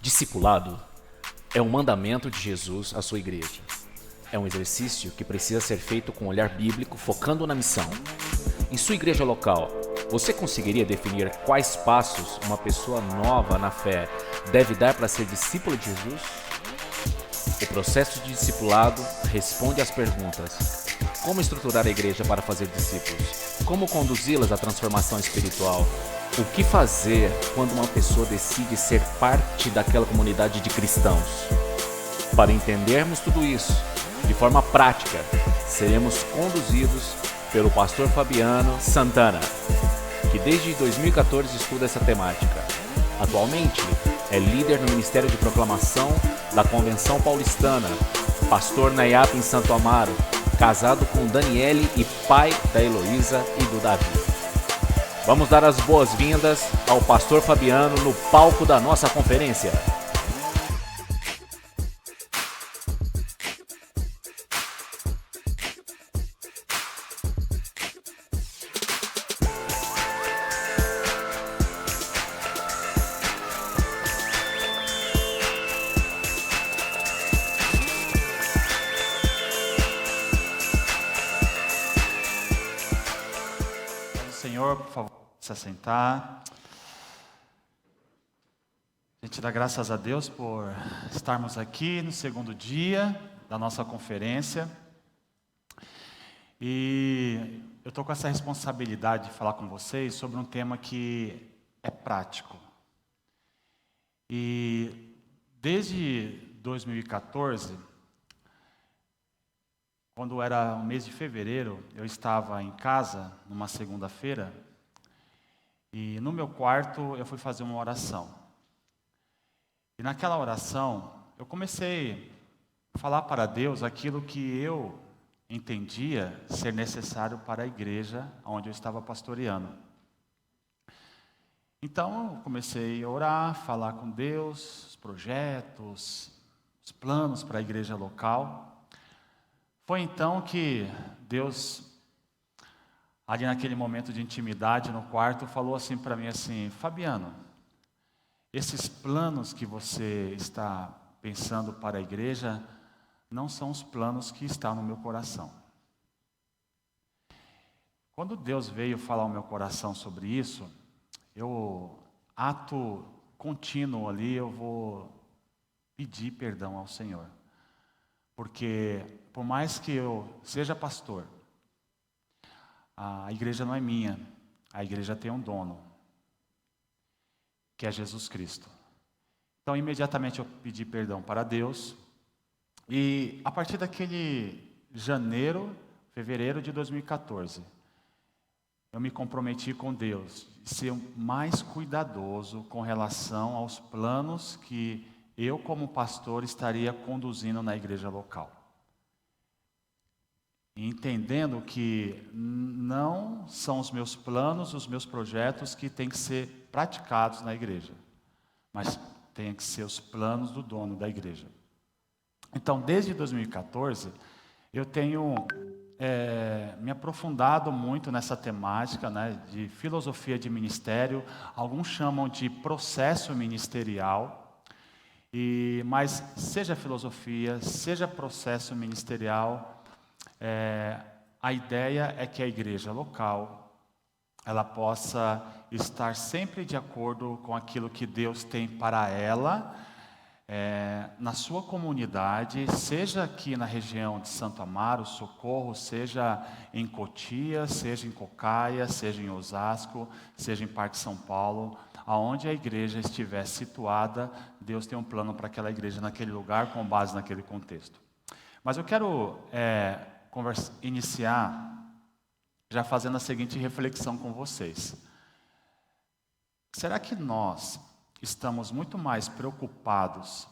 Discipulado é um mandamento de Jesus à sua igreja. É um exercício que precisa ser feito com um olhar bíblico, focando na missão. Em sua igreja local, você conseguiria definir quais passos uma pessoa nova na fé deve dar para ser discípulo de Jesus? O processo de discipulado responde às perguntas: como estruturar a igreja para fazer discípulos? Como conduzi-las à transformação espiritual? O que fazer quando uma pessoa decide ser parte daquela comunidade de cristãos? Para entendermos tudo isso, de forma prática, seremos conduzidos pelo pastor Fabiano Santana, que desde 2014 estuda essa temática. Atualmente, é líder no Ministério de Proclamação da Convenção Paulistana, pastor na IAP em Santo Amaro, casado com Daniele e pai da Heloísa e do Davi. Vamos dar as boas-vindas ao pastor Fabiano no palco da nossa conferência. Senhor, por favor, se assentar. A gente dá graças a Deus por estarmos aqui no segundo dia da nossa conferência. E eu estou com essa responsabilidade de falar com vocês sobre um tema que é prático. E desde 2014, quando era o mês de fevereiro, eu estava em casa, numa segunda-feira, e no meu quarto eu fui fazer uma oração. E naquela oração, eu comecei a falar para Deus aquilo que eu entendia ser necessário para a igreja onde eu estava pastoreando. Então, eu comecei a orar, falar com Deus, os projetos, os planos para a igreja local. Foi então que Deus, ali naquele momento de intimidade no quarto, falou assim para mim assim: Fabiano, esses planos que você está pensando para a igreja não são os planos que estão no meu coração. Quando Deus veio falar ao meu coração sobre isso, ato contínuo ali, eu vou pedir perdão ao Senhor. Porque, por mais que eu seja pastor, a igreja não é minha, a igreja tem um dono, que é Jesus Cristo. Então, imediatamente eu pedi perdão para Deus, e a partir daquele fevereiro de 2014, eu me comprometi com Deus de ser mais cuidadoso com relação aos planos que eu, como pastor, estaria conduzindo na igreja local. Entendendo que não são os meus planos, os meus projetos que têm que ser praticados na igreja, mas têm que ser os planos do dono da igreja. Então, desde 2014, eu tenho me aprofundado muito nessa temática, né, de filosofia de ministério. Alguns chamam de processo ministerial. Mas seja filosofia, seja processo ministerial, a ideia é que a igreja local ela possa estar sempre de acordo com aquilo que Deus tem para ela, na sua comunidade, seja aqui na região de Santo Amaro, Socorro, seja em Cotia, seja em Cocaia, seja em Osasco, seja em Parque São Paulo. Aonde a igreja estiver situada, Deus tem um plano para aquela igreja naquele lugar, com base naquele contexto. Mas eu quero iniciar já fazendo a seguinte reflexão com vocês. Será que nós estamos muito mais preocupados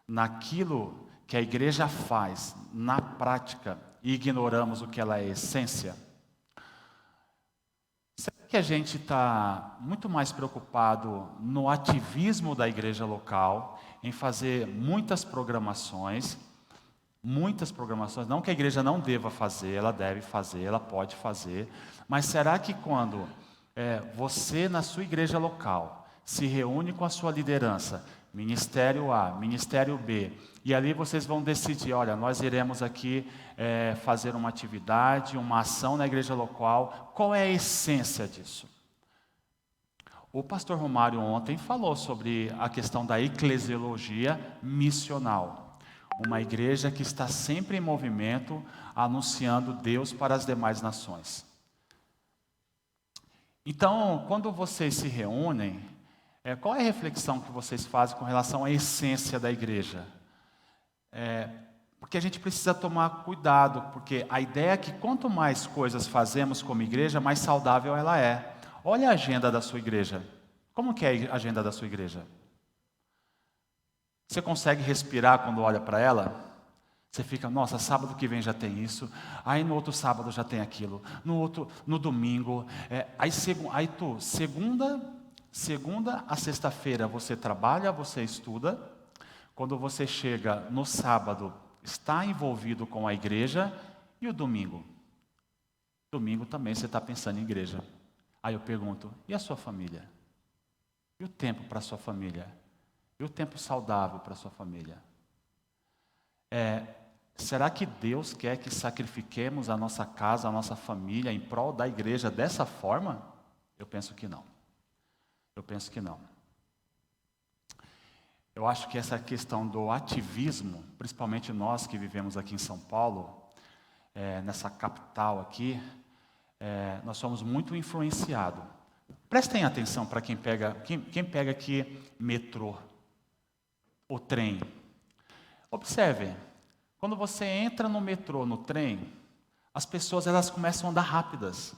naquilo que a igreja faz na prática e ignoramos o que ela é essência? Será que a gente está muito mais preocupado no ativismo da igreja local, em fazer muitas programações, não que a igreja não deva fazer, ela deve fazer, ela pode fazer, mas será que quando você na sua igreja local se reúne com a sua liderança, Ministério A, Ministério B. E ali vocês vão decidir, olha, nós iremos aqui fazer uma atividade, uma ação na igreja local. Qual é a essência disso? O pastor Romário ontem falou sobre a questão da eclesiologia missional. Uma igreja que está sempre em movimento, anunciando Deus para as demais nações. Então, quando vocês se reúnem, qual é a reflexão que vocês fazem com relação à essência da igreja? Porque a gente precisa tomar cuidado, porque a ideia é que quanto mais coisas fazemos como igreja, mais saudável ela é. Olha a agenda da sua igreja. Como que é a agenda da sua igreja? Você consegue respirar quando olha para ela? Você fica, nossa, sábado que vem já tem isso, aí no outro sábado já tem aquilo, no domingo, segunda a sexta-feira você trabalha, você estuda, quando você chega no sábado, está envolvido com a igreja, e o domingo? Domingo também você está pensando em igreja. Aí eu pergunto, e a sua família? E o tempo para a sua família? E o tempo saudável para a sua família? Será que Deus quer que sacrifiquemos a nossa casa, a nossa família em prol da igreja dessa forma? Eu penso que não. Eu penso que não. Eu acho que essa questão do ativismo, principalmente nós que vivemos aqui em São Paulo, nessa capital aqui, nós somos muito influenciados. Prestem atenção para quem pega aqui metrô, o trem. Observe, quando você entra no metrô, no trem, as pessoas elas começam a andar rápidas.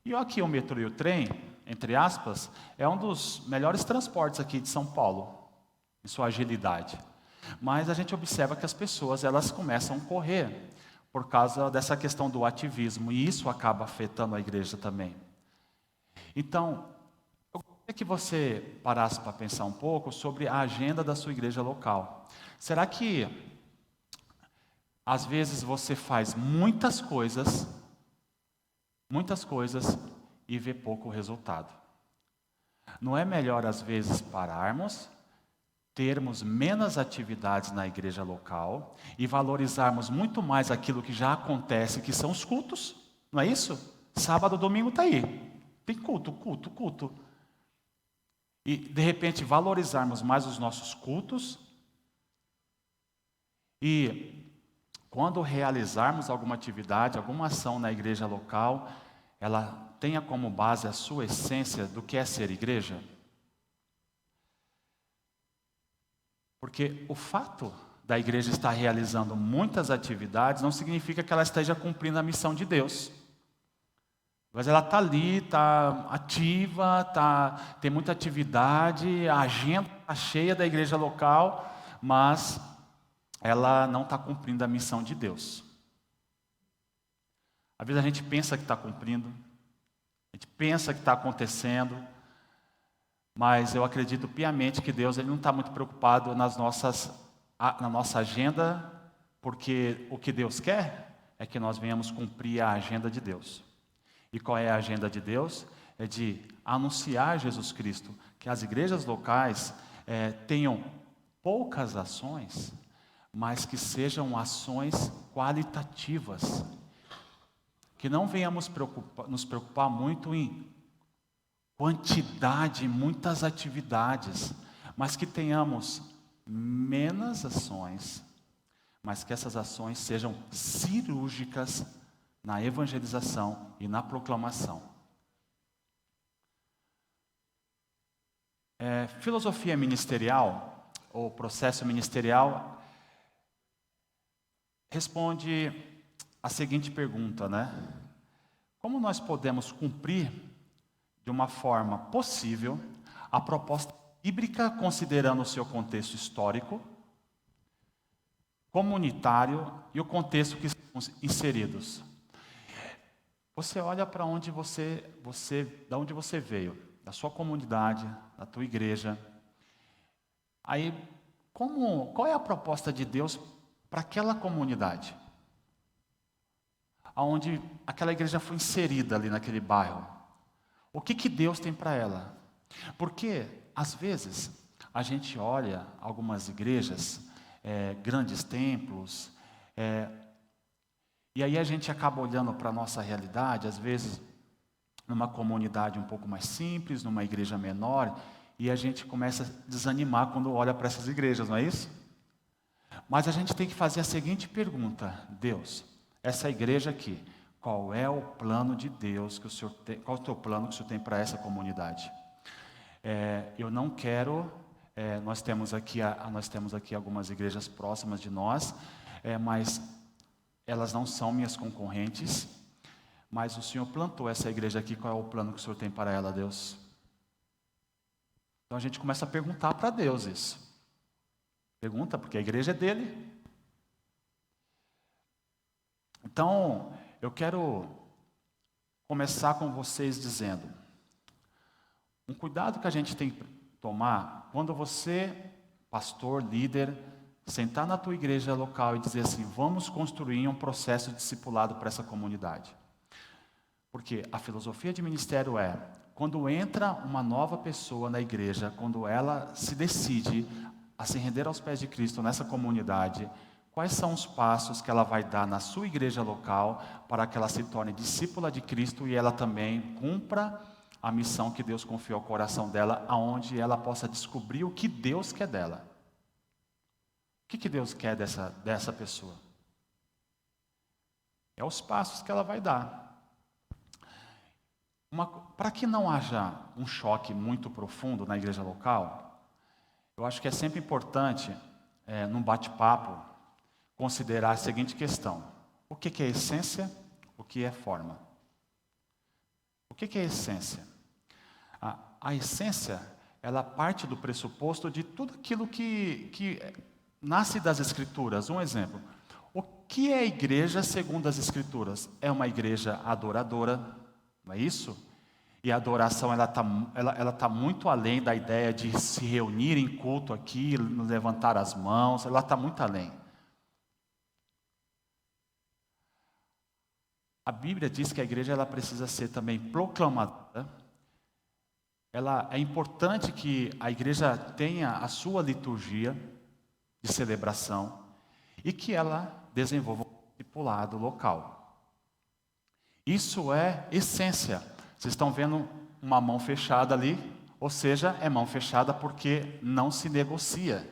E aqui o metrô e o trem, entre aspas, é um dos melhores transportes aqui de São Paulo, em sua agilidade. Mas a gente observa que as pessoas elas começam a correr por causa dessa questão do ativismo, e isso acaba afetando a igreja também. Então, eu queria que você parasse para pensar um pouco sobre a agenda da sua igreja local. Será que, às vezes, você faz muitas coisas, e vê pouco resultado? Não é melhor, às vezes, pararmos, termos menos atividades na igreja local e valorizarmos muito mais aquilo que já acontece, que são os cultos? Não é isso? Sábado, domingo está aí. Tem culto. E, de repente, valorizarmos mais os nossos cultos. E, quando realizarmos alguma atividade, alguma ação na igreja local, ela tenha como base a sua essência do que é ser igreja. Porque o fato da igreja estar realizando muitas atividades não significa que ela esteja cumprindo a missão de Deus. Mas ela está ali, está ativa, tem muita atividade, a agenda está cheia da igreja local, mas ela não está cumprindo a missão de Deus. Às vezes a gente pensa que está cumprindo, a gente pensa que está acontecendo, mas eu acredito piamente que Deus ele não está muito preocupado na nossa agenda, porque o que Deus quer é que nós venhamos cumprir a agenda de Deus. E qual é a agenda de Deus? É de anunciar Jesus Cristo, que as igrejas locais tenham poucas ações, mas que sejam ações qualitativas. Que não venhamos nos preocupar muito em quantidade, muitas atividades, mas que tenhamos menos ações, mas que essas ações sejam cirúrgicas na evangelização e na proclamação. Filosofia ministerial, ou processo ministerial, responde a seguinte pergunta, né? Como nós podemos cumprir de uma forma possível a proposta bíblica, considerando o seu contexto histórico, comunitário e o contexto que estamos inseridos? Você olha para onde da onde você veio, da sua comunidade, da tua igreja. Aí, qual é a proposta de Deus para aquela comunidade? Onde aquela igreja foi inserida ali naquele bairro. O que Deus tem para ela? Porque, às vezes, a gente olha algumas igrejas, grandes templos, e aí a gente acaba olhando para a nossa realidade, às vezes numa comunidade um pouco mais simples, numa igreja menor, e a gente começa a desanimar quando olha para essas igrejas, não é isso? Mas a gente tem que fazer a seguinte pergunta: Deus, essa igreja aqui, qual é o plano de Deus que o Senhor tem, qual é o teu plano que o Senhor tem para essa comunidade? Eu não quero, nós temos aqui algumas igrejas próximas de nós, mas elas não são minhas concorrentes, mas o Senhor plantou essa igreja aqui, qual é o plano que o Senhor tem para ela, Deus? Então a gente começa a perguntar para Deus isso. Pergunta, porque a igreja é dele. Então, eu quero começar com vocês dizendo, um cuidado que a gente tem que tomar, quando você, pastor, líder, sentar na tua igreja local e dizer assim, vamos construir um processo discipulado para essa comunidade. Porque a filosofia de ministério quando entra uma nova pessoa na igreja, quando ela se decide a se render aos pés de Cristo nessa comunidade, quais são os passos que ela vai dar na sua igreja local para que ela se torne discípula de Cristo e ela também cumpra a missão que Deus confiou ao coração dela, aonde ela possa descobrir o que Deus quer dela. O que Deus quer dessa pessoa? É os passos que ela vai dar. Para que não haja um choque muito profundo na igreja local, eu acho que é sempre importante, num bate-papo, considerar a seguinte questão: o que é essência, o que é forma? O que é essência? A essência, ela parte do pressuposto de tudo aquilo que nasce das Escrituras. Um exemplo, o que é a igreja segundo as Escrituras? É uma igreja adoradora, não é isso? E a adoração ela tá muito além da ideia de se reunir em culto aqui, levantar as mãos, ela está muito além. A Bíblia diz que a igreja ela precisa ser também proclamadora. É importante que a igreja tenha a sua liturgia de celebração e que ela desenvolva um discipulado local. Isso é essência. Vocês estão vendo uma mão fechada ali, ou seja, é mão fechada porque não se negocia.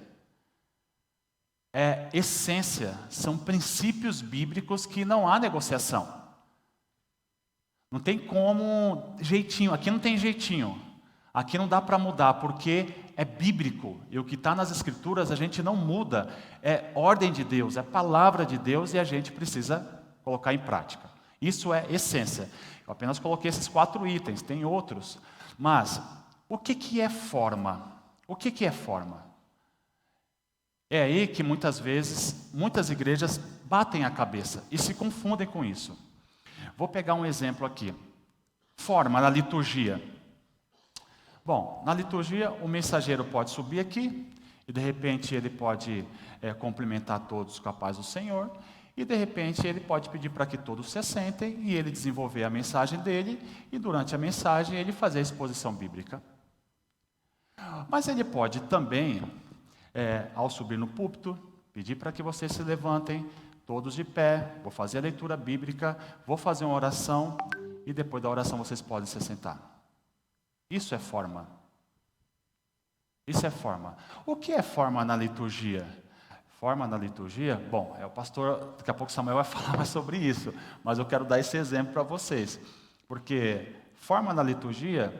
É essência, são princípios bíblicos que não há negociação. Não tem como jeitinho, aqui não tem jeitinho, aqui não dá para mudar, porque é bíblico, e o que está nas Escrituras a gente não muda, é ordem de Deus, é palavra de Deus e a gente precisa colocar em prática. Isso é essência. Eu apenas coloquei esses 4 itens, tem outros. Mas, o que é forma? O que é forma? É aí que muitas vezes, muitas igrejas batem a cabeça e se confundem com isso. Vou pegar um exemplo aqui. Forma na liturgia. Bom, na liturgia o mensageiro pode subir aqui e de repente ele pode cumprimentar todos com a paz do Senhor. E de repente ele pode pedir para que todos se sentem e ele desenvolver a mensagem dele e durante a mensagem ele fazer a exposição bíblica. Mas ele pode também, ao subir no púlpito, pedir para que vocês se levantem, todos de pé, vou fazer a leitura bíblica, vou fazer uma oração e depois da oração vocês podem se sentar. Isso é forma. Isso é forma. O que é forma na liturgia? Forma na liturgia? Bom, o pastor, daqui a pouco Samuel vai falar mais sobre isso, mas eu quero dar esse exemplo para vocês, porque forma na liturgia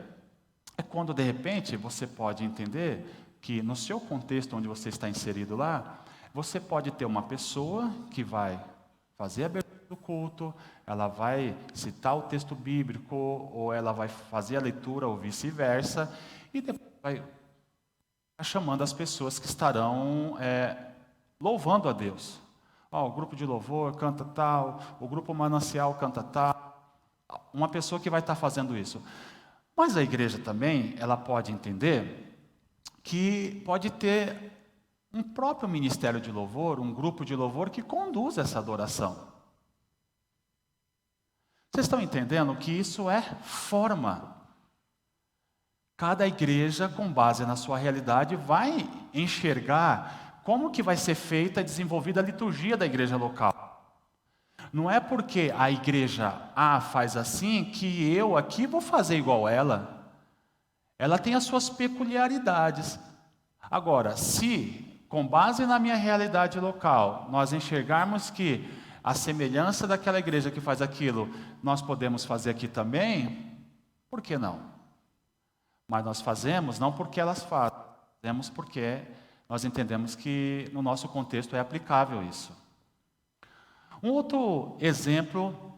é quando de repente você pode entender que no seu contexto onde você está inserido lá, você pode ter uma pessoa que vai fazer a abertura do culto, ela vai citar o texto bíblico, ou ela vai fazer a leitura, ou vice-versa, e depois vai ficar chamando as pessoas que estarão louvando a Deus. O grupo de louvor canta tal, o grupo manancial canta tal. Uma pessoa que vai estar fazendo isso. Mas a igreja também, ela pode entender que pode ter um próprio ministério de louvor, um grupo de louvor que conduz essa adoração. Vocês estão entendendo que isso é forma? Cada igreja, com base na sua realidade, vai enxergar como que vai ser feita e desenvolvida a liturgia da igreja local. Não é porque a igreja A faz assim que eu aqui vou fazer igual ela. Ela tem as suas peculiaridades. Agora, se, com base na minha realidade local, nós enxergarmos que a semelhança daquela igreja que faz aquilo, nós podemos fazer aqui também, por que não? Mas nós fazemos não porque elas fazemos porque nós entendemos que no nosso contexto é aplicável isso. Um outro exemplo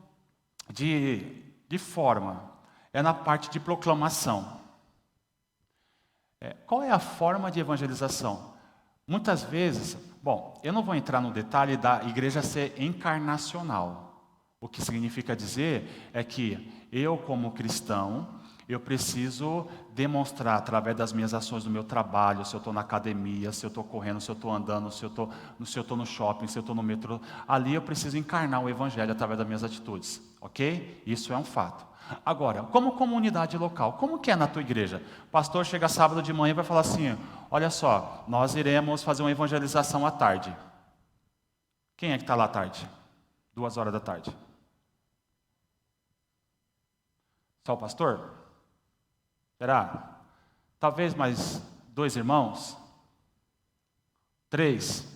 de forma é na parte de proclamação. Qual é a forma de evangelização? Muitas vezes, eu não vou entrar no detalhe da igreja ser encarnacional. O que significa dizer é que eu, como cristão, eu preciso demonstrar através das minhas ações do meu trabalho, se eu estou na academia, se eu estou correndo, se eu estou andando, se eu estou no shopping, se eu estou no metrô. Ali eu preciso encarnar o evangelho através das minhas atitudes, ok? Isso é um fato. Agora, como comunidade local, como que é na tua igreja? O pastor chega sábado de manhã e vai falar assim, olha só, nós iremos fazer uma evangelização à tarde. Quem é que está lá à tarde? 2 horas da tarde. Só o pastor? Será? Talvez mais 2 irmãos? 3?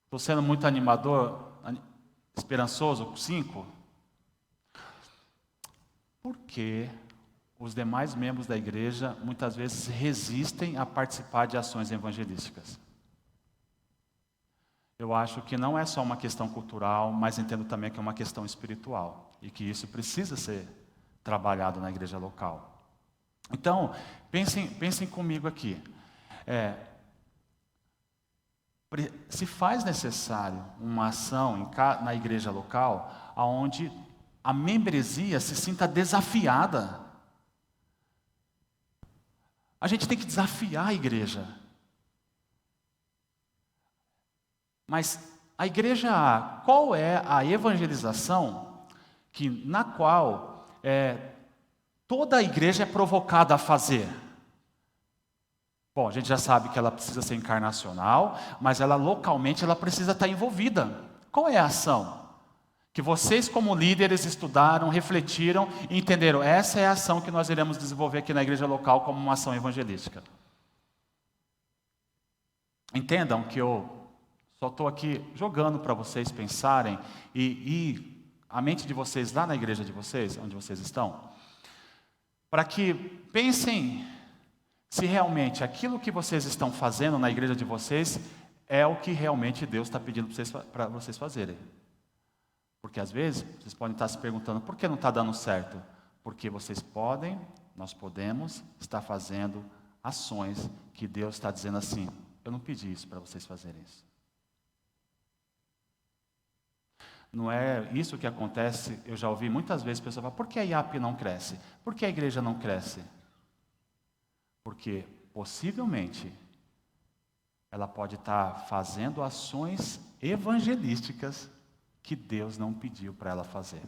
Estou sendo muito animador, esperançoso? 5? Por que os demais membros da igreja muitas vezes resistem a participar de ações evangelísticas? Eu acho que não é só uma questão cultural, mas entendo também que é uma questão espiritual e que isso precisa ser trabalhado na igreja local. Então, pensem comigo aqui. Se faz necessário uma ação na igreja local, onde a membresia se sinta desafiada. A gente tem que desafiar a igreja. Mas a igreja, qual é a evangelização na qual toda a igreja é provocada a fazer? Bom, a gente já sabe que ela precisa ser encarnacional, mas ela localmente ela precisa estar envolvida. Qual é a ação? Que vocês como líderes estudaram, refletiram e entenderam, essa é a ação que nós iremos desenvolver aqui na igreja local como uma ação evangelística. Entendam que eu só estou aqui jogando para vocês pensarem e a mente de vocês lá na igreja de vocês, onde vocês estão, para que pensem se realmente aquilo que vocês estão fazendo na igreja de vocês é o que realmente Deus está pedindo para vocês fazerem. Porque às vezes vocês podem estar se perguntando por que não está dando certo? Porque nós podemos estar fazendo ações que Deus está dizendo assim, eu não pedi isso para vocês fazerem isso. Não é isso que acontece, eu já ouvi muitas vezes pessoas falar, por que a IAP não cresce? Por que a igreja não cresce? Porque possivelmente ela pode estar fazendo ações evangelísticas que Deus não pediu para ela fazer.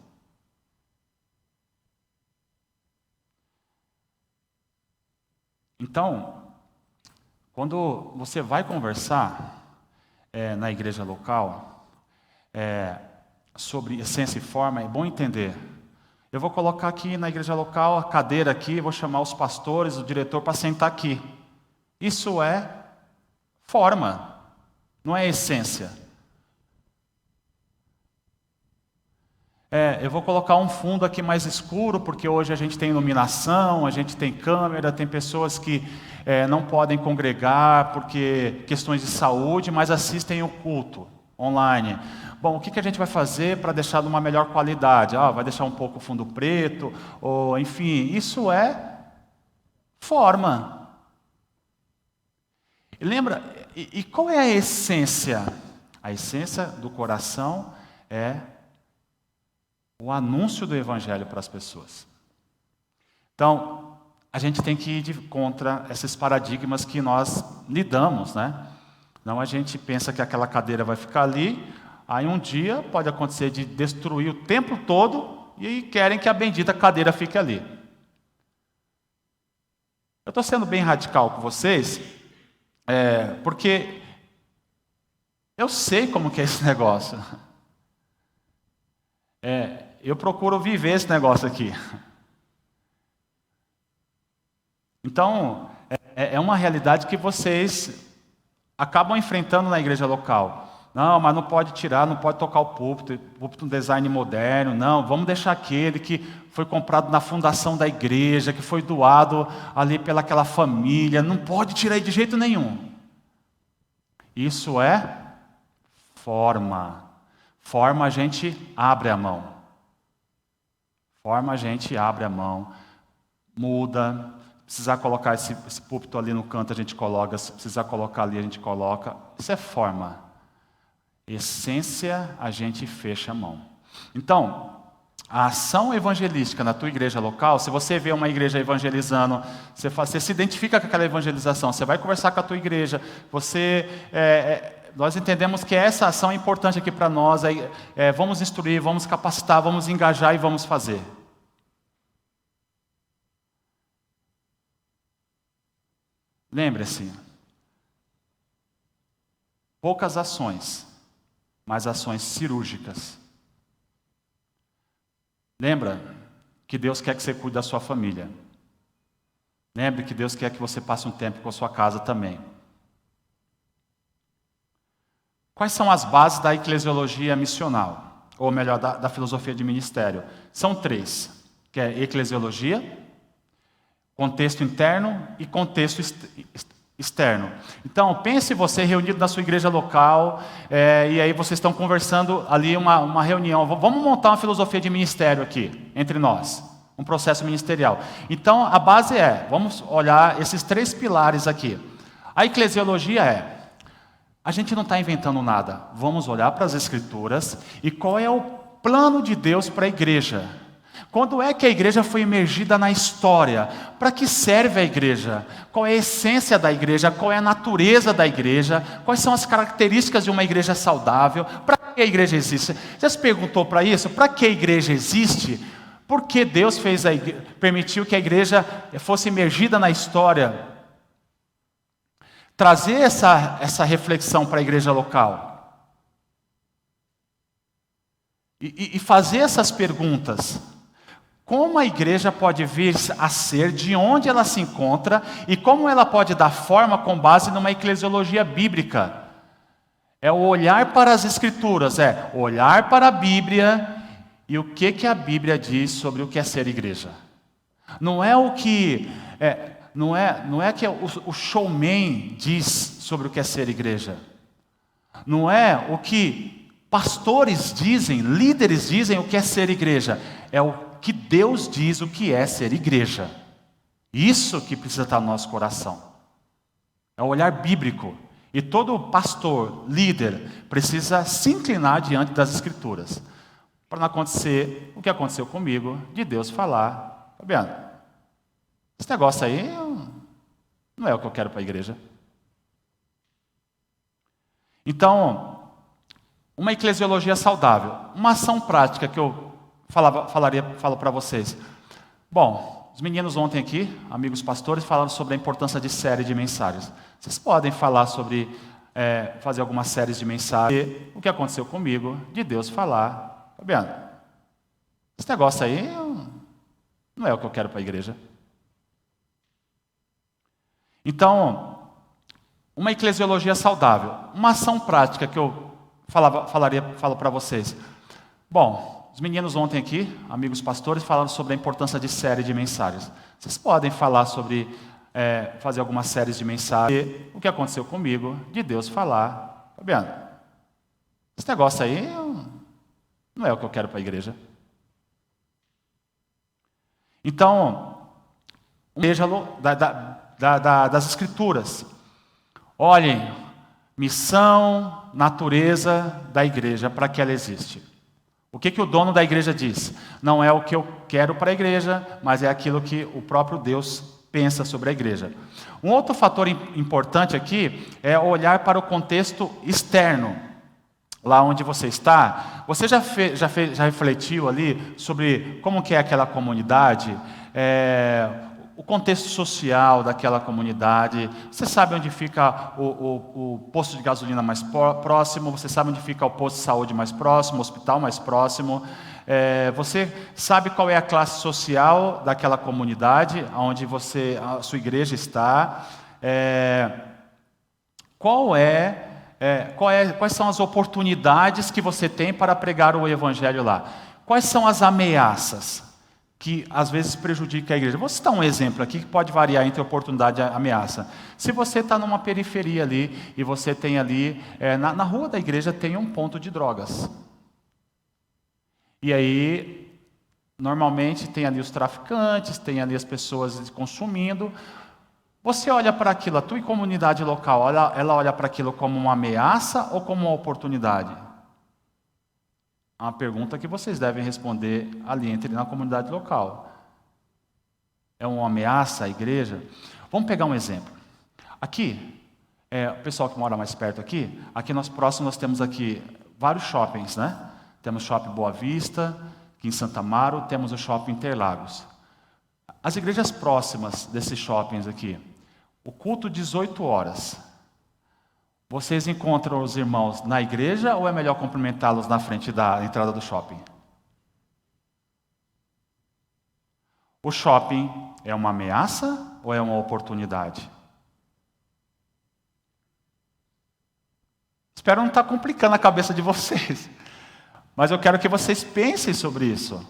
Então, quando você vai conversar na igreja local sobre essência e forma, é bom entender. Eu vou colocar aqui na igreja local a cadeira aqui, vou chamar os pastores, o diretor para sentar aqui. Isso é forma, não é essência. Eu vou colocar um fundo aqui mais escuro, porque hoje a gente tem iluminação, a gente tem câmera, tem pessoas que não podem congregar porque questões de saúde, mas assistem o culto online. Bom, o que a gente vai fazer para deixar de uma melhor qualidade? Vai deixar um pouco o fundo preto, ou enfim, isso é forma. E lembra, e qual é a essência? A essência do coração é o anúncio do evangelho para as pessoas. Então, a gente tem que ir contra esses paradigmas que nós lidamos, né? Não a gente pensa que aquela cadeira vai ficar ali, aí um dia pode acontecer de destruir o templo todo e querem que a bendita cadeira fique ali. Eu estou sendo bem radical com vocês, porque eu sei como que é esse negócio. Eu procuro viver esse negócio aqui. Então, é uma realidade que vocês acabam enfrentando na igreja local. Não, mas não pode tirar, não pode tocar o púlpito um design moderno, não, vamos deixar aquele que foi comprado na fundação da igreja, que foi doado ali pelaquela família, não pode tirar aí de jeito nenhum. Isso é forma. Forma a gente abre a mão. Forma a gente abre a mão, muda. Precisar colocar esse púlpito ali no canto, a gente coloca. Se precisar colocar ali, a gente coloca. Isso é forma. Essência, a gente fecha a mão. Então, a ação evangelística na tua igreja local, se você vê uma igreja evangelizando, você se identifica com aquela evangelização, você vai conversar com a tua igreja, nós entendemos que essa ação é importante aqui para nós, vamos instruir, vamos capacitar, vamos engajar e vamos fazer. Lembre-se, poucas ações, mas ações cirúrgicas. Lembra que Deus quer que você cuide da sua família. Lembre que Deus quer que você passe um tempo com a sua casa também. Quais são as bases da eclesiologia missional? Ou melhor, da filosofia de ministério? São 3, que é eclesiologia, contexto interno e contexto externo. Então, pense você reunido na sua igreja local, e aí vocês estão conversando ali uma reunião. Vamos montar uma filosofia de ministério aqui, entre nós. Um processo ministerial. Então, a base vamos olhar esses 3 pilares aqui. A eclesiologia a gente não está inventando nada. Vamos olhar para as Escrituras e qual é o plano de Deus para a igreja. Quando é que a igreja foi imergida na história? Para que serve a igreja? Qual é a essência da igreja? Qual é a natureza da igreja? Quais são as características de uma igreja saudável? Para que a igreja existe? Você se perguntou para isso? Para que a igreja existe? Por que Deus permitiu que a igreja fosse imergida na história? Trazer essa reflexão para a igreja local. E fazer essas perguntas. Como a igreja pode vir a ser, de onde ela se encontra e como ela pode dar forma com base numa eclesiologia bíblica. É o olhar para as Escrituras, olhar para a Bíblia e o que a Bíblia diz sobre o que é ser igreja. Não é o que o showman diz sobre o que é ser igreja. Não é o que pastores dizem, líderes dizem o que é ser igreja. É o que Deus diz o que é ser igreja. Isso que precisa estar no nosso coração. É o olhar bíblico. E todo pastor, líder, precisa se inclinar diante das Escrituras. Para não acontecer o que aconteceu comigo, de Deus falar: Fabiano, esse negócio aí não é o que eu quero para a igreja. Então, uma eclesiologia saudável, uma ação prática que eu falo para vocês. Bom, os meninos ontem aqui, amigos pastores, falaram sobre a importância de série de mensagens. Vocês podem falar sobre, fazer algumas séries de mensagens. O que aconteceu comigo, de Deus falar: Fabiano, esse negócio aí não é o que eu quero para a igreja. Então, uma eclesiologia saudável, uma ação prática que eu falo para vocês. Bom, os meninos ontem aqui, amigos pastores, falaram sobre a importância de série de mensagens. Vocês podem falar sobre, fazer algumas séries de mensagens. O que aconteceu comigo, de Deus falar: Fabiano, esse negócio aí não é o que eu quero para a igreja. Então, igreja das Escrituras. Olhem, missão, natureza da igreja, para que ela existe. O que o dono da igreja diz? Não é o que eu quero para a igreja, mas é aquilo que o próprio Deus pensa sobre a igreja. Um outro fator importante aqui é olhar para o contexto externo. Lá onde você está, você já refletiu ali sobre como que é aquela comunidade, o contexto social daquela comunidade, você sabe onde fica o posto de gasolina mais próximo, você sabe onde fica o posto de saúde mais próximo, o hospital mais próximo, você sabe qual é a classe social daquela comunidade, onde a sua igreja está, quais são as oportunidades que você tem para pregar o evangelho lá, quais são as ameaças que às vezes prejudica a igreja. Vou citar um exemplo aqui que pode variar entre oportunidade e ameaça. Se você está numa periferia ali, e você tem ali, na rua da igreja tem um ponto de drogas. E aí, normalmente tem ali os traficantes, tem ali as pessoas consumindo. Você olha para aquilo, a tua comunidade local, ela olha para aquilo como uma ameaça ou como uma oportunidade? É uma pergunta que vocês devem responder ali na comunidade local. É uma ameaça à igreja? Vamos pegar um exemplo. Aqui, o pessoal que mora mais perto aqui nós temos aqui vários shoppings, né? Temos o Shopping Boa Vista, aqui em Santa Amaro, temos o Shopping Interlagos. As igrejas próximas desses shoppings aqui, o culto 18 horas. Vocês encontram os irmãos na igreja ou é melhor cumprimentá-los na frente da entrada do shopping? O shopping é uma ameaça ou é uma oportunidade? Espero não estar complicando a cabeça de vocês, mas eu quero que vocês pensem sobre isso.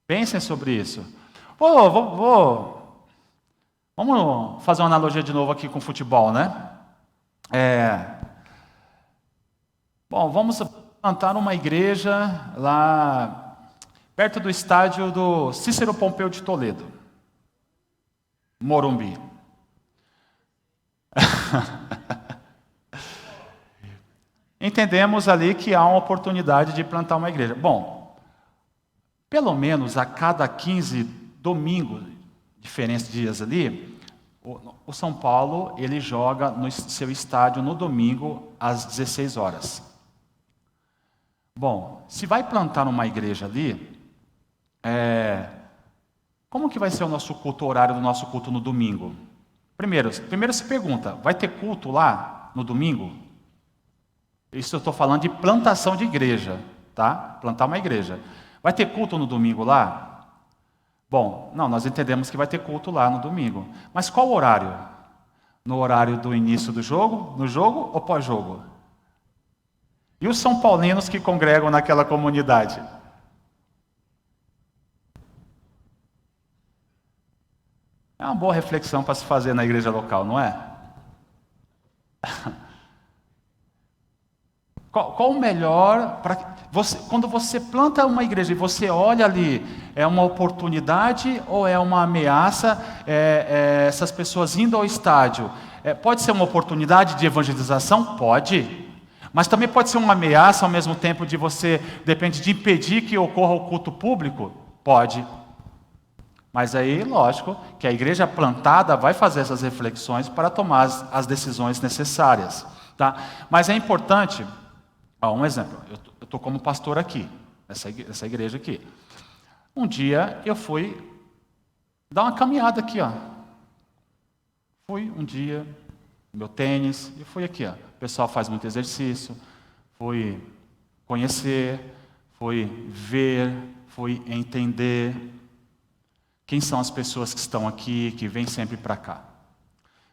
Pensem sobre isso. Vamos fazer uma analogia de novo aqui com o futebol, né? Vamos plantar uma igreja lá perto do estádio do Cícero Pompeu de Toledo, Morumbi. Entendemos ali que há uma oportunidade de plantar uma igreja. Bom, pelo menos a cada 15 domingos, diferentes dias ali, o São Paulo, ele joga no seu estádio no domingo às 16 horas. Bom, se vai plantar uma igreja ali, como que vai ser o nosso culto, o horário do nosso culto no domingo? Primeiro se pergunta, vai ter culto lá no domingo? Isso eu estou falando de plantação de igreja, tá? Plantar uma igreja. Vai ter culto no domingo lá? Bom, não, nós entendemos que vai ter culto lá no domingo. Mas qual horário? No horário do início do jogo? No jogo ou pós-jogo? E os são paulinos que congregam naquela comunidade? É uma boa reflexão para se fazer na igreja local, não é? Qual o melhor para quando você planta uma igreja e você olha ali, é uma oportunidade ou é uma ameaça? Essas pessoas indo ao estádio, pode ser uma oportunidade de evangelização? Pode. Mas também pode ser uma ameaça ao mesmo tempo de depende de impedir que ocorra o culto público? Pode. Mas aí, lógico, que a igreja plantada vai fazer essas reflexões para tomar as decisões necessárias. Tá? Mas é importante, um exemplo, eu estou como pastor aqui, essa igreja aqui. Um dia eu fui dar uma caminhada aqui, ó. Fui um dia, meu tênis, e fui aqui, ó. O pessoal faz muito exercício, fui conhecer, fui ver, fui entender quem são as pessoas que estão aqui, que vêm sempre para cá.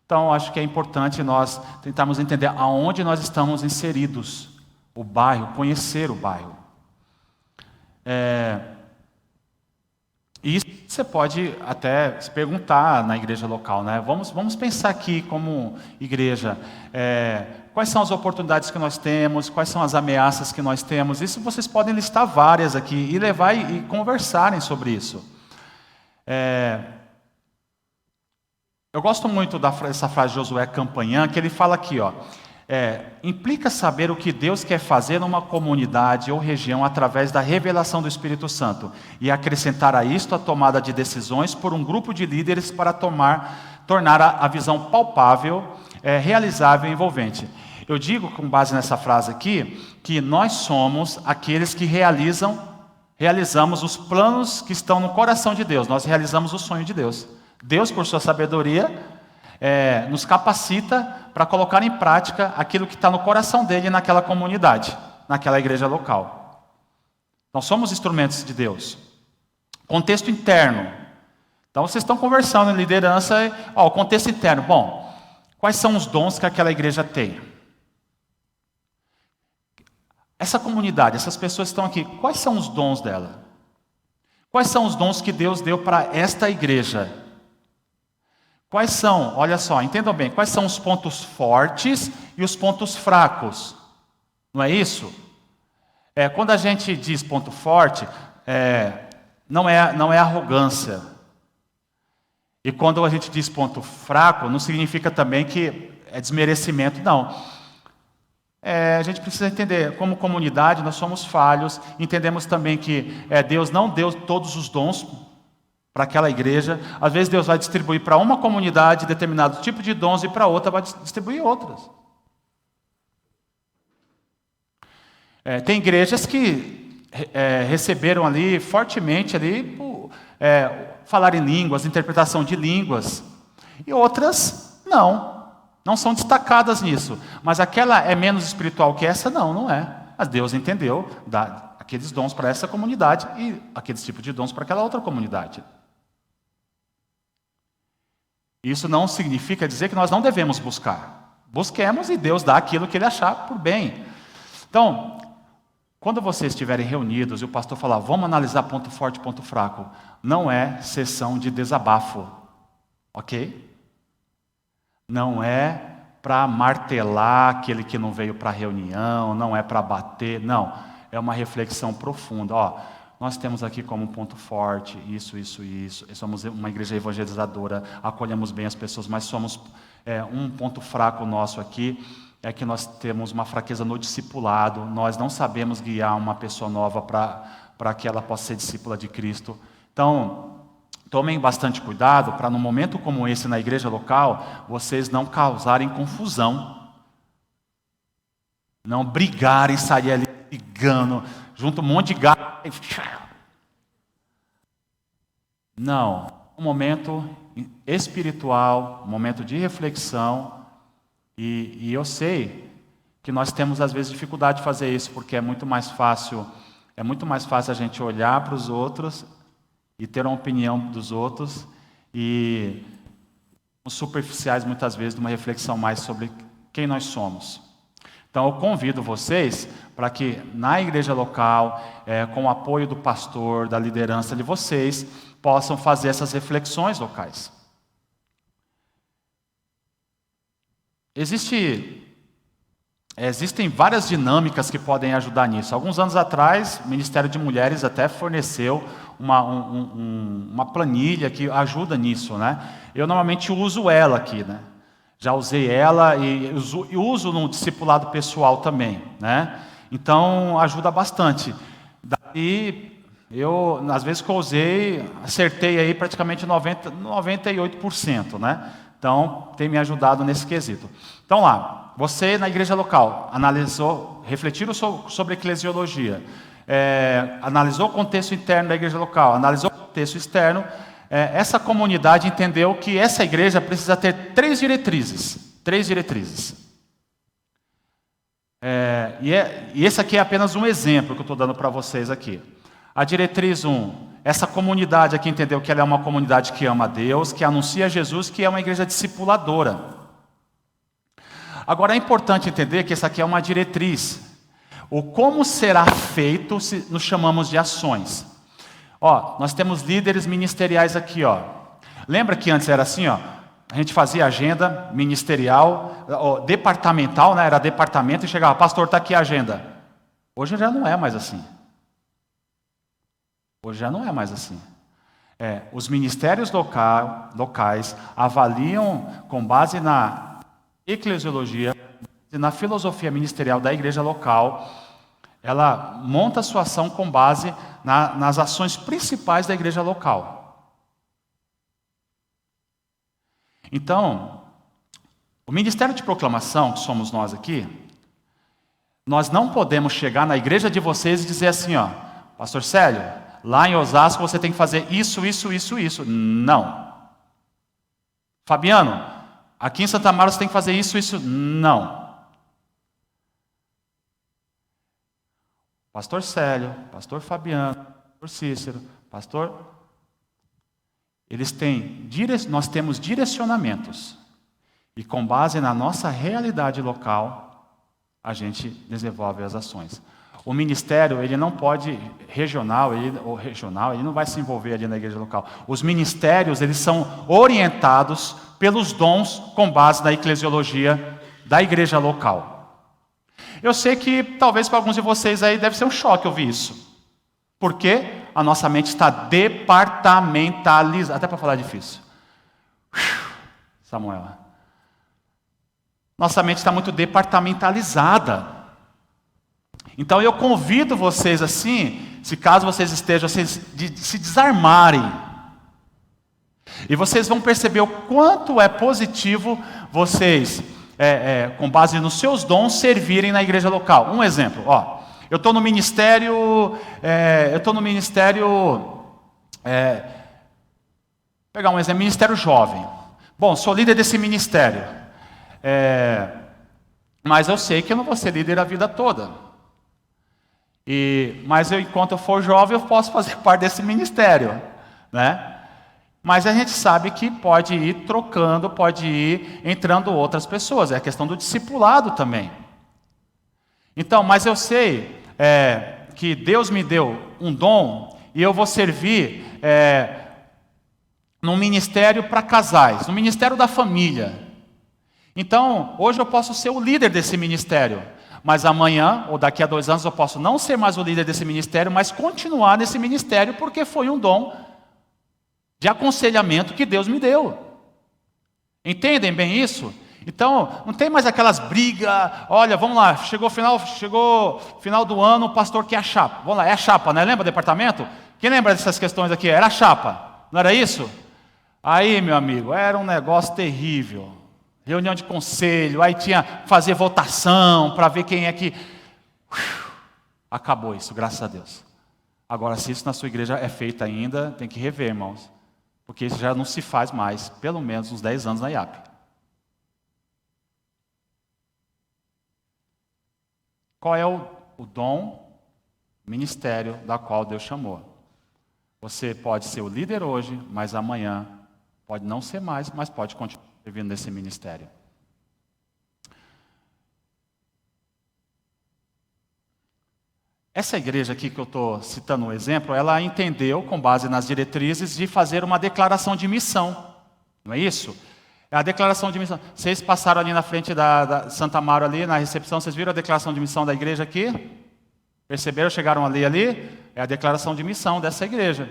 Então, acho que é importante nós tentarmos entender aonde nós estamos inseridos, o bairro, conhecer o bairro. E isso você pode até se perguntar na igreja local, né? Vamos pensar aqui como igreja, quais são as oportunidades que nós temos, quais são as ameaças que nós temos. Isso vocês podem listar várias aqui e levar e conversarem sobre isso. Eu gosto muito dessa frase de Josué Campanhã, que ele fala aqui, ó, implica saber o que Deus quer fazer numa comunidade ou região através da revelação do Espírito Santo e acrescentar a isto a tomada de decisões por um grupo de líderes para tornar a visão palpável, realizável e envolvente. Eu digo, com base nessa frase aqui, que nós somos aqueles que realizam realizamos os planos que estão no coração de Deus, nós realizamos o sonho de Deus. Deus, por sua sabedoria, nos capacita para colocar em prática aquilo que está no coração dele naquela comunidade, naquela igreja local. Nós somos instrumentos de Deus. Contexto interno. Então vocês estão conversando em liderança, o contexto interno. Bom, quais são os dons que aquela igreja tem? Essa comunidade, essas pessoas que estão aqui, quais são os dons dela? Quais são os dons que Deus deu para esta igreja? Quais são, olha só, entendam bem, quais são os pontos fortes e os pontos fracos? Não é isso? Quando a gente diz ponto forte, não é arrogância. E quando a gente diz ponto fraco, não significa também que é desmerecimento, não. A gente precisa entender, como comunidade, nós somos falhos, entendemos também que Deus não deu todos os dons para aquela igreja. Às vezes Deus vai distribuir para uma comunidade determinado tipo de dons e para outra vai distribuir outras. Tem igrejas que receberam ali fortemente ali, falar em línguas, interpretação de línguas, e outras não são destacadas nisso. Mas aquela é menos espiritual que essa? Não é. Mas Deus entendeu dar aqueles dons para essa comunidade e aqueles tipos de dons para aquela outra comunidade. Isso não significa dizer que nós não devemos buscar. Busquemos e Deus dá aquilo que Ele achar por bem. Então, quando vocês estiverem reunidos e o pastor falar, vamos analisar ponto forte e ponto fraco, não é sessão de desabafo, ok? Não é para martelar aquele que não veio para a reunião, não é para bater, não. É uma reflexão profunda. Nós temos aqui como ponto forte isso. Somos uma igreja evangelizadora, acolhemos bem as pessoas, mas somos um ponto fraco nosso aqui. É que nós temos uma fraqueza no discipulado, nós não sabemos guiar uma pessoa nova para que ela possa ser discípula de Cristo. Então, tomem bastante cuidado para, num momento como esse na igreja local, vocês não causarem confusão, não brigarem, sair ali brigando, junto um monte de gato. Não, um momento espiritual, um momento de reflexão. E eu sei que nós temos às vezes dificuldade de fazer isso, porque é muito mais fácil a gente olhar para os outros e ter uma opinião dos outros e os superficiais muitas vezes de uma reflexão mais sobre quem nós somos. Então eu convido vocês para que na igreja local, com o apoio do pastor, da liderança de vocês, possam fazer essas reflexões locais. Existem várias dinâmicas que podem ajudar nisso. Alguns anos atrás, o Ministério de Mulheres até forneceu uma planilha que ajuda nisso, né? Eu normalmente uso ela aqui, né? Já usei ela e uso no discipulado pessoal também, né? Então, ajuda bastante. Daí, às vezes que eu usei, acertei aí praticamente 98%, né? Então, tem me ajudado nesse quesito. Então lá, você na igreja local, refletiram sobre eclesiologia, analisou o contexto interno da igreja local, analisou o contexto externo, essa comunidade entendeu que essa igreja precisa ter três diretrizes. E esse aqui é apenas um exemplo que eu estou dando para vocês aqui. A diretriz 1, essa comunidade aqui entendeu que ela é uma comunidade que ama a Deus, que anuncia Jesus, que é uma igreja discipuladora. Agora é importante entender que essa aqui é uma diretriz. O como será feito, nos chamamos de ações. Nós temos líderes ministeriais aqui, Lembra que antes era assim, a gente fazia agenda ministerial, departamental, né? Era departamento e chegava, pastor, está aqui a agenda. Hoje já não é mais assim. Os ministérios locais avaliam com base na eclesiologia e na filosofia ministerial da igreja local. Ela monta a sua ação com base nas ações principais da igreja local. Então, o ministério de proclamação, que somos nós aqui, nós não podemos chegar na igreja de vocês e dizer assim, Pastor Célio, lá em Osasco você tem que fazer isso, isso, isso, isso. Não. Fabiano, aqui em Santa Amaro você tem que fazer isso, isso. Não. Pastor Célio, pastor Fabiano, pastor Cícero, pastor... nós temos direcionamentos. E com base na nossa realidade local, a gente desenvolve as ações. O ministério, ele não pode regional, ele não vai se envolver ali na igreja local. Os ministérios, eles são orientados pelos dons com base na eclesiologia da igreja local. Eu sei que talvez para alguns de vocês aí deve ser um choque ouvir isso. Por quê? A nossa mente está departamentalizada. Até para falar é difícil. Samuela. Nossa mente está muito departamentalizada. Então eu convido vocês assim, se caso vocês estejam, de se desarmarem. E vocês vão perceber o quanto é positivo vocês, com base nos seus dons, servirem na igreja local. Um exemplo, eu estou no ministério, pegar um exemplo, ministério jovem. Bom, sou líder desse ministério, mas eu sei que eu não vou ser líder a vida toda. Mas enquanto eu for jovem, eu posso fazer parte desse ministério, né? Mas a gente sabe que pode ir trocando, pode ir entrando outras pessoas. É a questão do discipulado também. Então, mas eu sei que Deus me deu um dom e eu vou servir num ministério para casais, no ministério da família. Então, hoje eu posso ser o líder desse ministério, mas amanhã, ou daqui a 2 anos, eu posso não ser mais o líder desse ministério, mas continuar nesse ministério porque foi um dom de aconselhamento que Deus me deu. Entendem bem isso? Então, não tem mais aquelas brigas, olha, vamos lá, chegou final do ano, o pastor quer a chapa. Vamos lá, é a chapa, né? Lembra do departamento? Quem lembra dessas questões aqui? Era a chapa, não era isso? Aí, meu amigo, era um negócio terrível. Reunião de conselho, aí tinha que fazer votação para ver quem é que... Acabou isso, graças a Deus. Agora, se isso na sua igreja é feito ainda, tem que rever, irmãos. Porque isso já não se faz mais, pelo menos uns 10 anos na IAP. Qual é o dom, ministério da qual Deus chamou? Você pode ser o líder hoje, mas amanhã pode não ser mais, mas pode continuar servindo nesse ministério. Essa igreja aqui que eu estou citando um exemplo, ela entendeu, com base nas diretrizes, de fazer uma declaração de missão. Não é isso? É a declaração de missão. Vocês passaram ali na frente da Santa Amaro, ali na recepção, vocês viram a declaração de missão da igreja aqui? Perceberam? Chegaram ali? É a declaração de missão dessa igreja.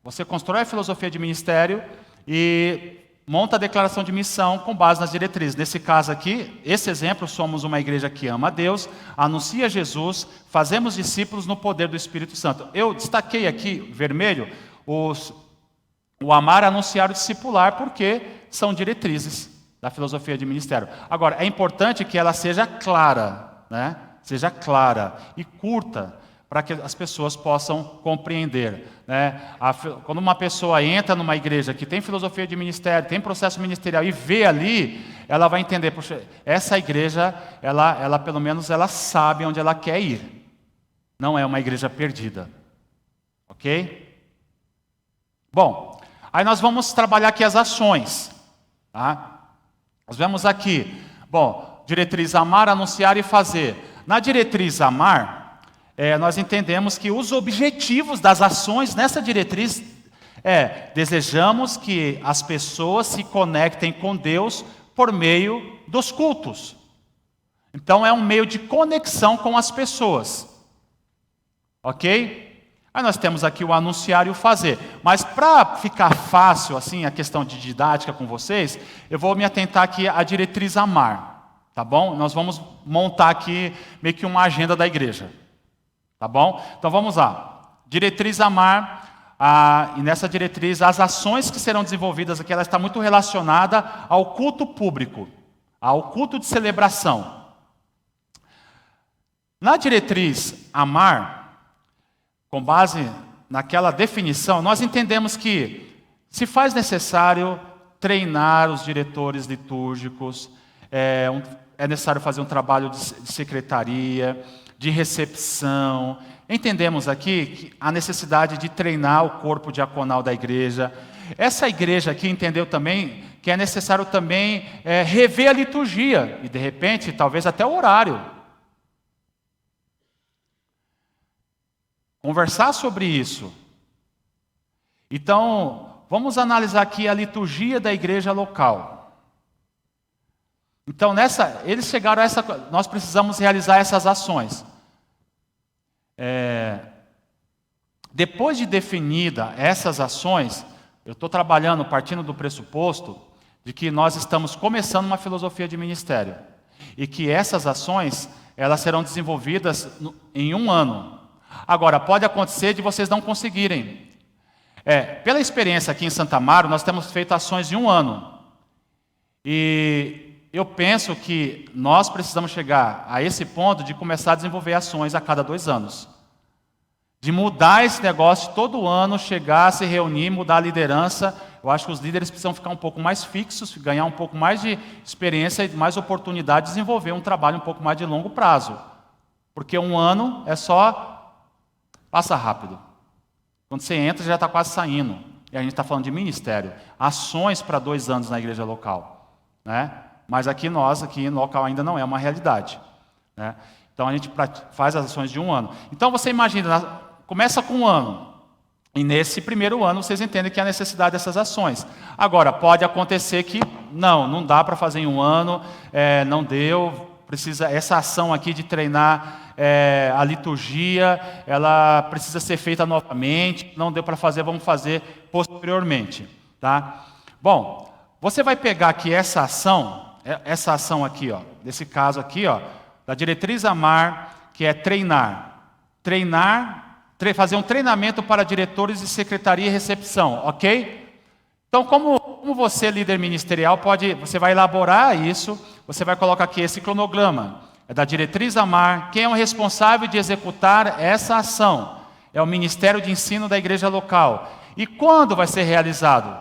Você constrói a filosofia de ministério e monta a declaração de missão com base nas diretrizes. Nesse caso aqui, esse exemplo, somos uma igreja que ama a Deus, anuncia Jesus, fazemos discípulos no poder do Espírito Santo. Eu destaquei aqui, vermelho, o amar, anunciar, o discipular, porque são diretrizes da filosofia de ministério. Agora, é importante que ela seja clara, né? Seja clara e curta, para que as pessoas possam compreender, né? Quando uma pessoa entra numa igreja que tem filosofia de ministério, tem processo ministerial e vê ali, ela vai entender, poxa, essa igreja, ela pelo menos ela sabe onde ela quer ir. Não é uma igreja perdida. Ok? Bom, aí nós vamos trabalhar aqui as ações. Tá? Nós vemos aqui, diretriz amar, anunciar e fazer. Na diretriz amar, nós entendemos que os objetivos das ações nessa diretriz desejamos que as pessoas se conectem com Deus por meio dos cultos. Então é um meio de conexão com as pessoas. Ok? Aí nós temos aqui o anunciar e o fazer. Mas para ficar fácil assim a questão de didática com vocês, eu vou me atentar aqui à diretriz amar. Tá bom? Nós vamos montar aqui meio que uma agenda da igreja. Tá bom? Então vamos lá. Diretriz amar, e nessa diretriz as ações que serão desenvolvidas aqui, ela está muito relacionada ao culto público, ao culto de celebração. Na diretriz amar, com base naquela definição, nós entendemos que se faz necessário treinar os diretores litúrgicos, é necessário fazer um trabalho de secretaria, de recepção. Entendemos aqui que a necessidade de treinar o corpo diaconal da igreja. Essa igreja aqui entendeu também que é necessário também rever a liturgia e, de repente, talvez até o horário. Conversar sobre isso. Então, vamos analisar aqui a liturgia da igreja local. Então, eles chegaram a nós precisamos realizar essas ações. Depois de definida essas ações, eu estou trabalhando, partindo do pressuposto de que nós estamos começando uma filosofia de ministério e que essas ações elas serão desenvolvidas em 1 ano. Agora, pode acontecer de vocês não conseguirem. Pela experiência aqui em Santa Amaro, nós temos feito ações de 1 ano. E eu penso que nós precisamos chegar a esse ponto de começar a desenvolver ações a cada 2 anos. De mudar esse negócio de todo ano, chegar, se reunir, mudar a liderança. Eu acho que os líderes precisam ficar um pouco mais fixos, ganhar um pouco mais de experiência e mais oportunidade de desenvolver um trabalho um pouco mais de longo prazo. Porque 1 ano é só, passa rápido. Quando você entra, já está quase saindo. E a gente está falando de ministério. Ações para 2 anos na igreja local. Né? Mas aqui no local ainda não é uma realidade. Né? Então a gente faz as ações de 1 ano. Então você imagina, começa com 1 ano. E nesse primeiro ano vocês entendem que há necessidade dessas ações. Agora, pode acontecer que não dá para fazer em 1 ano, não deu, precisa, essa ação aqui de treinar a liturgia, ela precisa ser feita novamente, não deu para fazer, vamos fazer posteriormente. Tá? Bom, você vai pegar aqui essa ação aqui, ó, desse caso aqui, ó, da diretriz amar, que é fazer um treinamento para diretores de secretaria e recepção, ok? Então, como você, líder ministerial, você vai elaborar isso, você vai colocar aqui esse cronograma, é da diretriz amar, quem é o responsável de executar essa ação? É o Ministério de Ensino da igreja local. E quando vai ser realizado?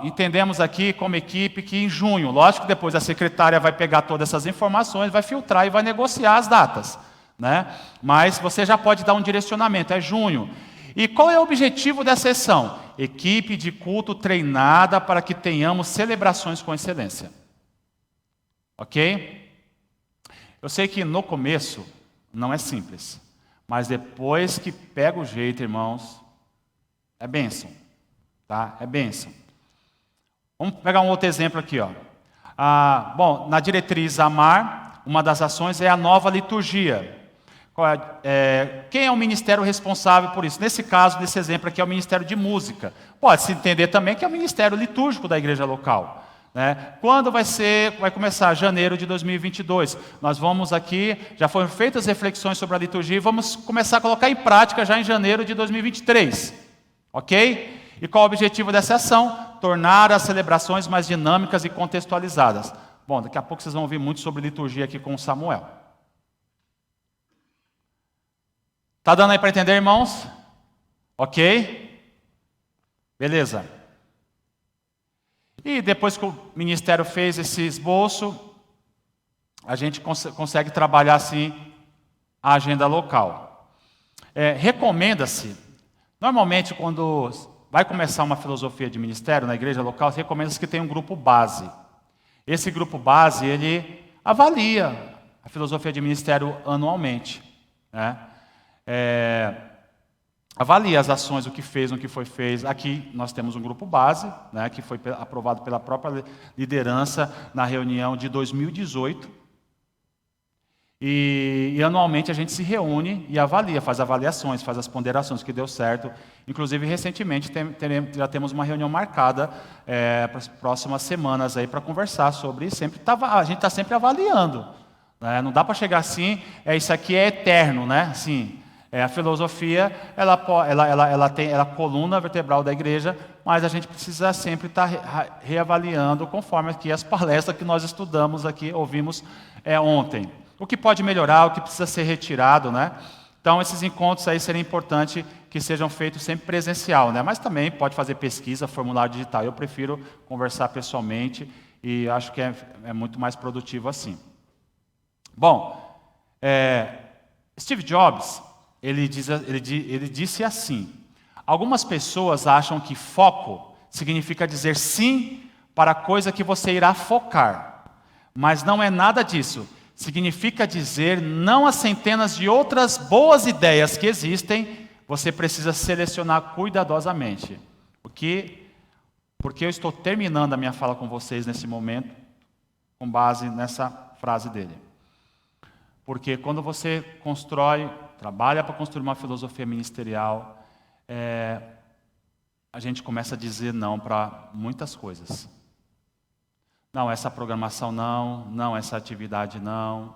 Entendemos aqui como equipe que em junho, lógico que depois a secretária vai pegar todas essas informações, vai filtrar e vai negociar as datas. Né? Mas você já pode dar um direcionamento, é junho. E qual é o objetivo dessa sessão? Equipe de culto treinada para que tenhamos celebrações com excelência. Ok? Eu sei que no começo não é simples, mas depois que pega o jeito, irmãos, é bênção. Tá? É bênção. Vamos pegar um outro exemplo aqui. Ó. Na diretriz amar, uma das ações é a nova liturgia. Quem é o ministério responsável por isso? Nesse caso, nesse exemplo aqui, é o Ministério de Música. Pode-se entender também que é o Ministério Litúrgico da igreja local. Né? Quando vai começar? Janeiro de 2022. Nós vamos aqui, já foram feitas reflexões sobre a liturgia e vamos começar a colocar em prática já em janeiro de 2023. Ok? E qual o objetivo dessa ação? Tornar as celebrações mais dinâmicas e contextualizadas. Bom, daqui a pouco vocês vão ouvir muito sobre liturgia aqui com o Samuel. Está dando aí para entender, irmãos? Ok? Beleza. E depois que o ministério fez esse esboço, a gente consegue trabalhar assim a agenda local. Recomenda-se, normalmente quando vai começar uma filosofia de ministério na igreja local, recomenda-se que tenha um grupo base. Esse grupo base, ele avalia a filosofia de ministério anualmente. Né? Avalia as ações, o que fez, o que foi feito. Aqui nós temos um grupo base, né, que foi aprovado pela própria liderança na reunião de 2018. E anualmente a gente se reúne e avalia, faz avaliações, faz as ponderações, que deu certo. Inclusive, recentemente, já temos uma reunião marcada para as próximas semanas para conversar sobre isso. A gente está sempre avaliando. Né? Não dá para chegar assim, isso aqui é eterno, né? Assim, a filosofia, ela tem a coluna vertebral da igreja, mas a gente precisa sempre estar reavaliando conforme aqui as palestras que nós estudamos aqui, ouvimos ontem. o que pode melhorar, o que precisa ser retirado, né? Então, esses encontros aí seria importante que sejam feitos sempre presencial, né? Mas também pode fazer pesquisa, formulário digital. Eu prefiro conversar pessoalmente e acho que é muito mais produtivo assim. Bom, Steve Jobs, ele disse assim: algumas pessoas acham que foco significa dizer sim para a coisa que você irá focar, mas não é nada disso. Significa dizer não a centenas de outras boas ideias que existem. Você precisa selecionar cuidadosamente. Porque eu estou terminando a minha fala com vocês nesse momento, com base nessa frase dele. Porque quando você trabalha para construir uma filosofia ministerial, a gente começa a dizer não para muitas coisas. Não, essa programação não, essa atividade não.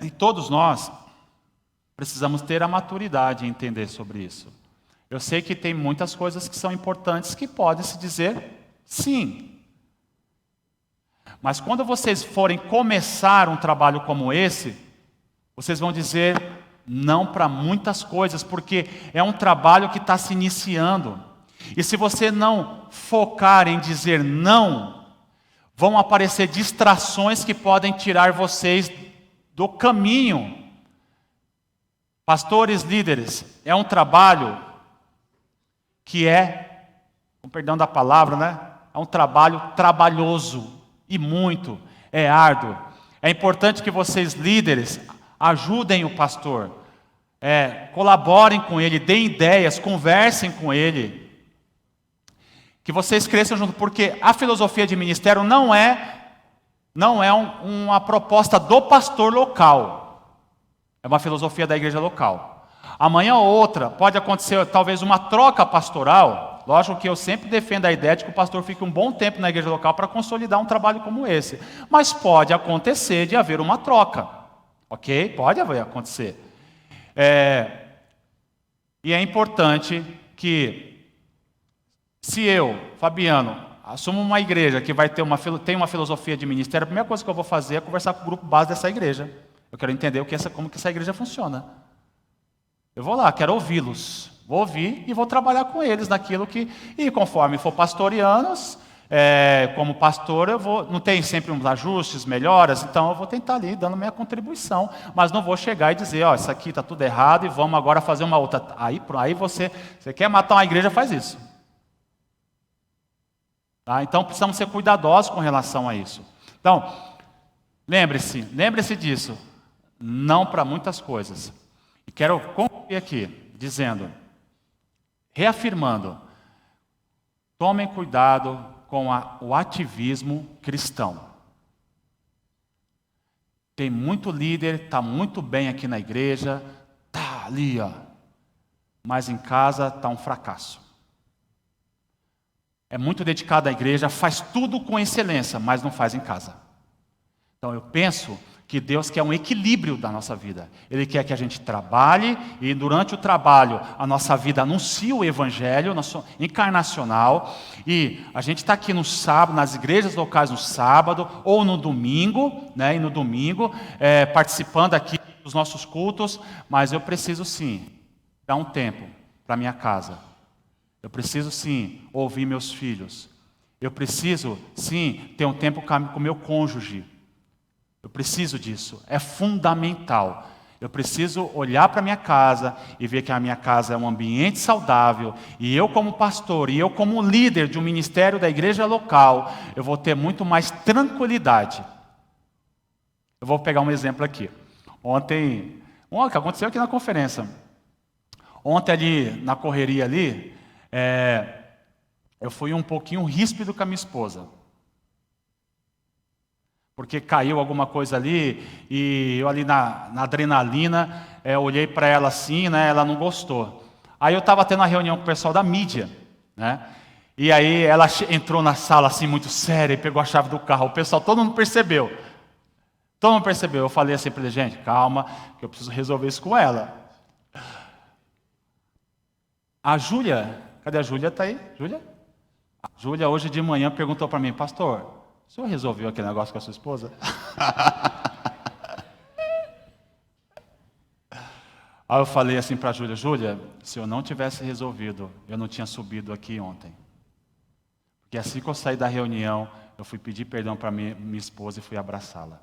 E todos nós precisamos ter a maturidade em entender sobre isso. Eu sei que tem muitas coisas que são importantes que podem se dizer sim. Mas quando vocês forem começar um trabalho como esse, vocês vão dizer não para muitas coisas, porque é um trabalho que está se iniciando. E se você não focar em dizer não, vão aparecer distrações que podem tirar vocês do caminho. Pastores, líderes, é um trabalho que com perdão da palavra, né? É um trabalho trabalhoso e é árduo. É importante que vocês, líderes, ajudem o pastor, colaborem com ele, deem ideias, conversem com ele. Que vocês cresçam junto, porque a filosofia de ministério não é uma proposta do pastor local. É uma filosofia da igreja local. Amanhã ou outra pode acontecer talvez uma troca pastoral. Lógico que eu sempre defendo a ideia de que o pastor fique um bom tempo na igreja local para consolidar um trabalho como esse. Mas pode acontecer de haver uma troca. Ok? Pode acontecer. E é importante que, se eu, Fabiano, assumo uma igreja que tem uma filosofia de ministério, a primeira coisa que eu vou fazer é conversar com o grupo base dessa igreja. Eu quero entender como que essa igreja funciona. Eu vou lá, quero ouvi-los. Vou ouvir e vou trabalhar com eles naquilo que... E conforme for pastoreanos, como pastor, não tem sempre uns ajustes, melhoras, então eu vou tentar ali, dando minha contribuição. Mas não vou chegar e dizer, isso aqui está tudo errado e vamos agora fazer uma outra. Aí você quer matar uma igreja, faz isso. Tá? Então precisamos ser cuidadosos com relação a isso. Então, lembre-se disso. Não para muitas coisas. E quero concluir aqui, reafirmando, tomem cuidado com o ativismo cristão. Tem muito líder, está muito bem aqui na igreja, está ali, mas em casa está um fracasso. É muito dedicado à igreja, faz tudo com excelência, mas não faz em casa. Então eu penso que Deus quer um equilíbrio da nossa vida. Ele quer que a gente trabalhe e durante o trabalho a nossa vida anuncie o evangelho encarnacional. E a gente está aqui no sábado, nas igrejas locais no sábado ou no domingo, né? E no domingo participando aqui dos nossos cultos. Mas eu preciso sim dar um tempo para minha casa. Eu preciso sim ouvir meus filhos. Eu preciso sim ter um tempo com o meu cônjuge. Eu preciso disso, é fundamental. Eu preciso olhar para a minha casa e ver que a minha casa é um ambiente saudável. E eu como pastor, e eu como líder de um ministério da igreja local, eu vou ter muito mais tranquilidade. Eu vou pegar um exemplo aqui. Ontem, o que aconteceu aqui na conferência. Ontem ali, na correria ali, eu fui um pouquinho ríspido com a minha esposa. Porque caiu alguma coisa ali, e eu ali na adrenalina, olhei para ela assim, né, ela não gostou. Aí eu estava tendo uma reunião com o pessoal da mídia, né, e aí ela entrou na sala assim muito séria e pegou a chave do carro. O pessoal, todo mundo percebeu. Eu falei assim para ele, gente, calma, que eu preciso resolver isso com ela. A Júlia, cadê a Júlia? Está aí? Júlia? A Júlia hoje de manhã perguntou para mim, pastor, O senhor resolveu aquele negócio com a sua esposa? Aí eu falei assim para a Júlia, Júlia, se eu não tivesse resolvido, eu não tinha subido aqui ontem. Porque assim que eu saí da reunião, eu fui pedir perdão para minha esposa e fui abraçá-la.